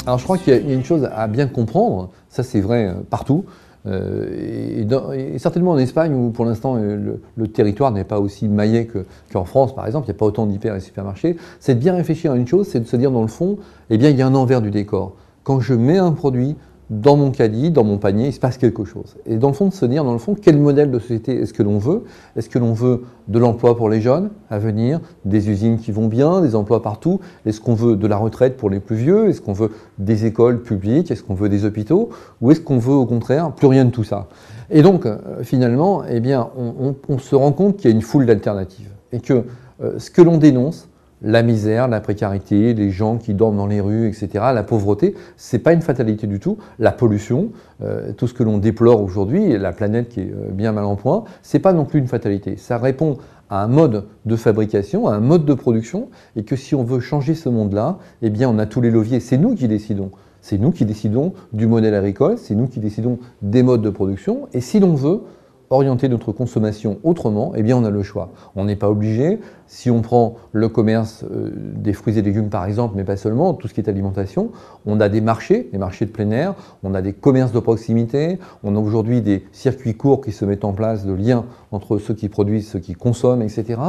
Alors je crois qu'il y a une chose à bien comprendre, ça c'est vrai partout, et certainement en Espagne où pour l'instant le territoire n'est pas aussi maillé qu'en France par exemple, il n'y a pas autant d'hyper et supermarchés, c'est de bien réfléchir à une chose, c'est de se dire dans le fond, eh bien il y a un envers du décor. Quand je mets un produit dans mon caddie, dans mon panier, il se passe quelque chose. Et dans le fond, de se dire, dans le fond, quel modèle de société est-ce que l'on veut? Est-ce que l'on veut de l'emploi pour les jeunes à venir, des usines qui vont bien, des emplois partout? Est-ce qu'on veut de la retraite pour les plus vieux? Est-ce qu'on veut des écoles publiques? Est-ce qu'on veut des hôpitaux? Ou est-ce qu'on veut au contraire plus rien de tout ça? Et donc, finalement, eh bien, on se rend compte qu'il y a une foule d'alternatives. Et que ce que l'on dénonce, la misère, la précarité, les gens qui dorment dans les rues, etc., la pauvreté, ce n'est pas une fatalité du tout. La pollution, tout ce que l'on déplore aujourd'hui, la planète qui est bien mal en point, ce n'est pas non plus une fatalité. Ça répond à un mode de fabrication, à un mode de production, et que si on veut changer ce monde-là, eh bien on a tous les leviers. C'est nous qui décidons. C'est nous qui décidons du modèle agricole, c'est nous qui décidons des modes de production, et si l'on veut orienter notre consommation autrement, eh bien on a le choix. On n'est pas obligé, si on prend le commerce des fruits et légumes par exemple, mais pas seulement, tout ce qui est alimentation, on a des marchés de plein air, on a des commerces de proximité, on a aujourd'hui des circuits courts qui se mettent en place, de liens entre ceux qui produisent, ceux qui consomment, etc.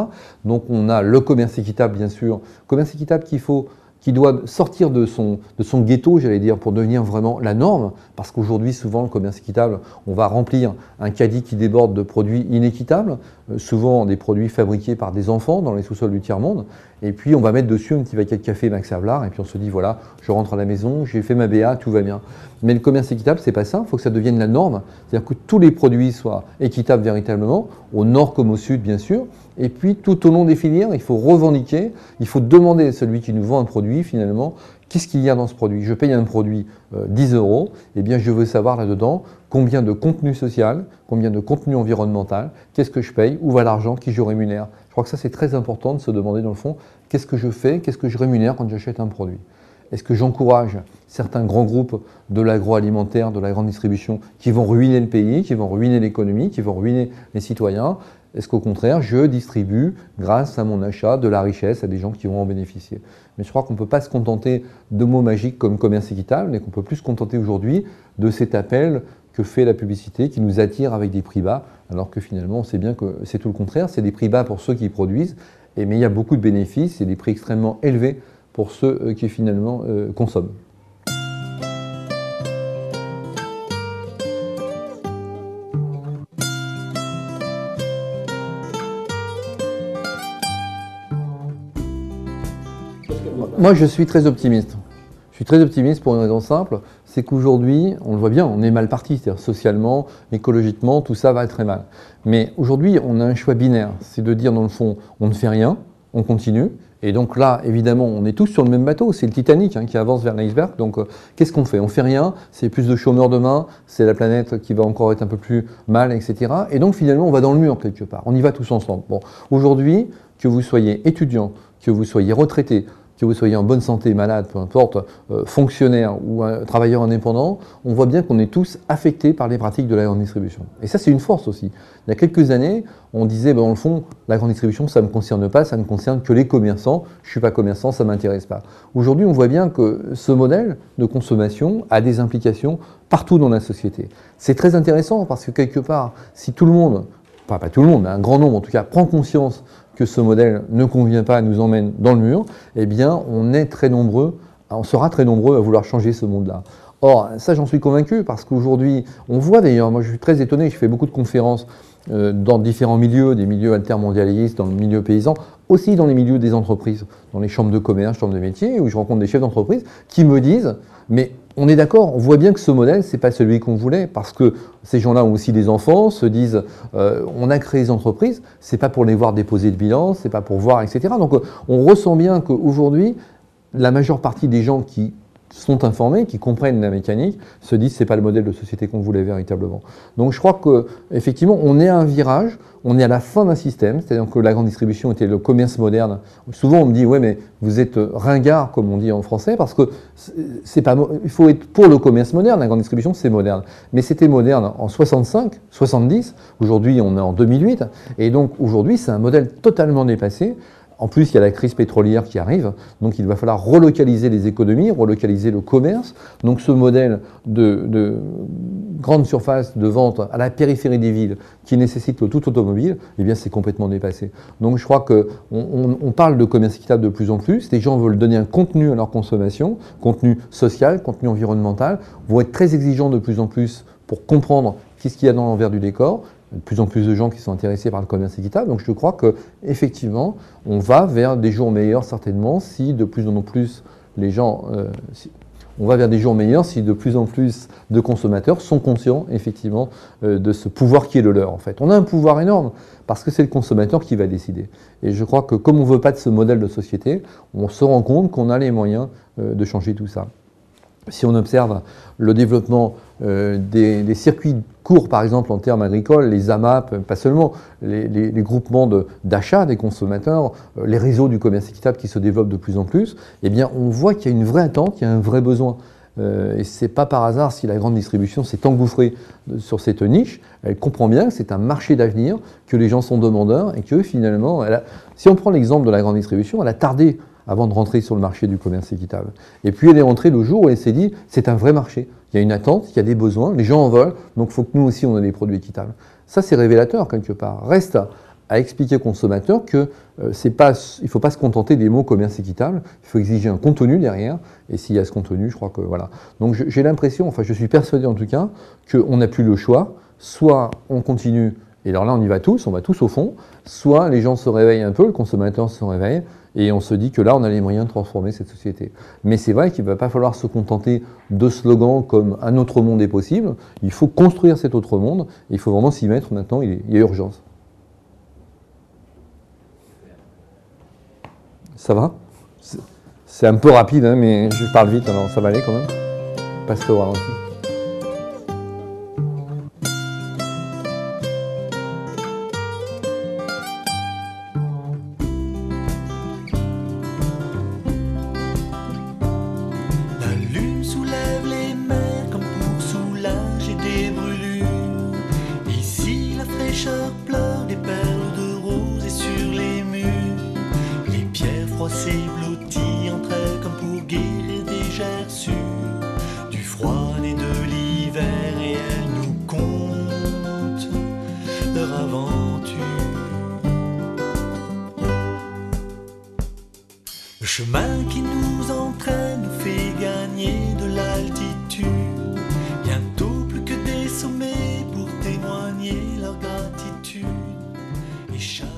Donc on a le commerce équitable bien sûr, commerce équitable qui doit sortir de son ghetto, j'allais dire, pour devenir vraiment la norme, parce qu'aujourd'hui, souvent, le commerce équitable, on va remplir un caddie qui déborde de produits inéquitables, souvent des produits fabriqués par des enfants dans les sous-sols du tiers-monde, et puis on va mettre dessus un petit paquet de café Max Havelaar, et puis on se dit, voilà, je rentre à la maison, j'ai fait ma BA, tout va bien. Mais le commerce équitable, c'est pas ça, il faut que ça devienne la norme, c'est-à-dire que tous les produits soient équitables véritablement, au nord comme au sud, bien sûr, et puis tout au long des filières, il faut revendiquer, il faut demander à celui qui nous vend un produit, finalement, qu'est-ce qu'il y a dans ce produit? Je paye un produit 10 €, eh bien je veux savoir là-dedans combien de contenu social, combien de contenu environnemental, qu'est-ce que je paye, où va l'argent, qui je rémunère. Je crois que ça c'est très important de se demander dans le fond, qu'est-ce que je fais, qu'est-ce que je rémunère quand j'achète un produit? Est-ce que j'encourage certains grands groupes de l'agroalimentaire, de la grande distribution, qui vont ruiner le pays, qui vont ruiner l'économie, qui vont ruiner les citoyens? Est-ce qu'au contraire, je distribue, grâce à mon achat, de la richesse à des gens qui vont en bénéficier? Mais je crois qu'on ne peut pas se contenter de mots magiques comme commerce équitable, mais qu'on peut plus se contenter aujourd'hui de cet appel que fait la publicité, qui nous attire avec des prix bas, alors que finalement, on sait bien que c'est tout le contraire. C'est des prix bas pour ceux qui produisent, mais il y a beaucoup de bénéfices et des prix extrêmement élevés pour ceux qui finalement consomment. Moi, je suis très optimiste. Je suis très optimiste pour une raison simple, c'est qu'aujourd'hui, on le voit bien, on est mal parti, c'est-à-dire socialement, écologiquement, tout ça va très mal. Mais aujourd'hui, on a un choix binaire, c'est de dire dans le fond, on ne fait rien, on continue. Et donc là, évidemment, on est tous sur le même bateau, c'est le Titanic qui avance vers l'iceberg. Donc qu'est-ce qu'on fait? On fait rien, c'est plus de chômeurs demain, c'est la planète qui va encore être un peu plus mal, etc. Et donc finalement, on va dans le mur quelque part, on y va tous ensemble. Bon, aujourd'hui, que vous soyez étudiant, que vous soyez retraité, que vous soyez en bonne santé, malade, peu importe, fonctionnaire ou travailleur indépendant, on voit bien qu'on est tous affectés par les pratiques de la grande distribution. Et ça, c'est une force aussi. Il y a quelques années, on disait, dans le fond, la grande distribution, ça ne me concerne pas, ça ne concerne que les commerçants, je ne suis pas commerçant, ça ne m'intéresse pas. Aujourd'hui, on voit bien que ce modèle de consommation a des implications partout dans la société. C'est très intéressant parce que quelque part, si tout le monde, enfin pas tout le monde, mais un grand nombre en tout cas, prend conscience que ce modèle ne convient pas, nous emmène dans le mur, eh bien on sera très nombreux à vouloir changer ce monde-là. Or, ça j'en suis convaincu parce qu'aujourd'hui, on voit d'ailleurs, moi je suis très étonné, je fais beaucoup de conférences dans différents milieux, des milieux altermondialistes, dans le milieu paysan, aussi dans les milieux des entreprises, dans les chambres de commerce, chambres de métier, où je rencontre des chefs d'entreprise qui me disent, mais on est d'accord, on voit bien que ce modèle, c'est pas celui qu'on voulait, parce que ces gens-là ont aussi des enfants, se disent, on a créé des entreprises, c'est pas pour les voir déposer de bilan, c'est pas pour voir, etc. Donc on ressent bien qu'aujourd'hui, la majeure partie des gens qui sont informés, qui comprennent la mécanique, se disent c'est pas le modèle de société qu'on voulait véritablement. Donc je crois qu'effectivement, on est à un virage, on est à la fin d'un système, c'est-à-dire que la grande distribution était le commerce moderne. Souvent on me dit ouais mais vous êtes ringard comme on dit en français parce que c'est pas, il faut être pour le commerce moderne, la grande distribution c'est moderne. Mais c'était moderne en 65, 70, aujourd'hui on est en 2008 et donc aujourd'hui c'est un modèle totalement dépassé. En plus, il y a la crise pétrolière qui arrive, donc il va falloir relocaliser les économies, relocaliser le commerce. Donc ce modèle de grande surface de vente à la périphérie des villes qui nécessite le tout automobile, eh bien c'est complètement dépassé. Donc je crois qu'on parle de commerce équitable de plus en plus. Les gens veulent donner un contenu à leur consommation, contenu social, contenu environnemental, vont être très exigeants de plus en plus pour comprendre qu'est-ce qu'il y a dans l'envers du décor. De plus en plus de gens qui sont intéressés par le commerce équitable. Donc je crois qu'effectivement, on va vers des jours meilleurs certainement si de plus en plus les gens... on va vers des jours meilleurs si de plus en plus de consommateurs sont conscients effectivement de ce pouvoir qui est le leur en fait. On a un pouvoir énorme parce que c'est le consommateur qui va décider. Et je crois que comme on ne veut pas de ce modèle de société, on se rend compte qu'on a les moyens de changer tout ça. Si on observe le développement des circuits courts, par exemple en termes agricoles, les AMAP, pas seulement, les groupements d'achat des consommateurs, les réseaux du commerce équitable qui se développent de plus en plus, eh bien on voit qu'il y a une vraie attente, il y a un vrai besoin. Et ce n'est pas par hasard si la grande distribution s'est engouffrée sur cette niche. Elle comprend bien que c'est un marché d'avenir, que les gens sont demandeurs et que finalement, si on prend l'exemple de la grande distribution, elle a tardé avant de rentrer sur le marché du commerce équitable. Et puis elle est rentrée le jour où elle s'est dit, c'est un vrai marché, il y a une attente, il y a des besoins, les gens en veulent, donc il faut que nous aussi on ait des produits équitables. Ça c'est révélateur quelque part. Reste à expliquer aux consommateurs que il ne faut pas se contenter des mots commerce équitable, il faut exiger un contenu derrière, et s'il y a ce contenu, je crois que voilà. Donc j'ai l'impression, enfin je suis persuadé en tout cas, qu'on n'a plus le choix, soit on continue, et alors là on y va tous, on va tous au fond, soit les gens se réveillent un peu, le consommateur se réveille, et on se dit que là, on a les moyens de transformer cette société. Mais c'est vrai qu'il ne va pas falloir se contenter de slogans comme « un autre monde est possible ». Il faut construire cet autre monde. Et il faut vraiment s'y mettre maintenant. Il y a urgence. Ça va? C'est un peu rapide, hein, mais je parle vite, alors ça va aller quand même. Passer au ralenti. Pleure des perles de rose et sur les murs, les pierres froissées blotties entre elles comme pour guérir des gerçures du froid né de l'hiver, et elles nous content leur aventure. Le chemin qui nous entraîne nous fait gagner de l'altitude, bientôt plus que des sommets pour témoigner leur gratitude. Et chaque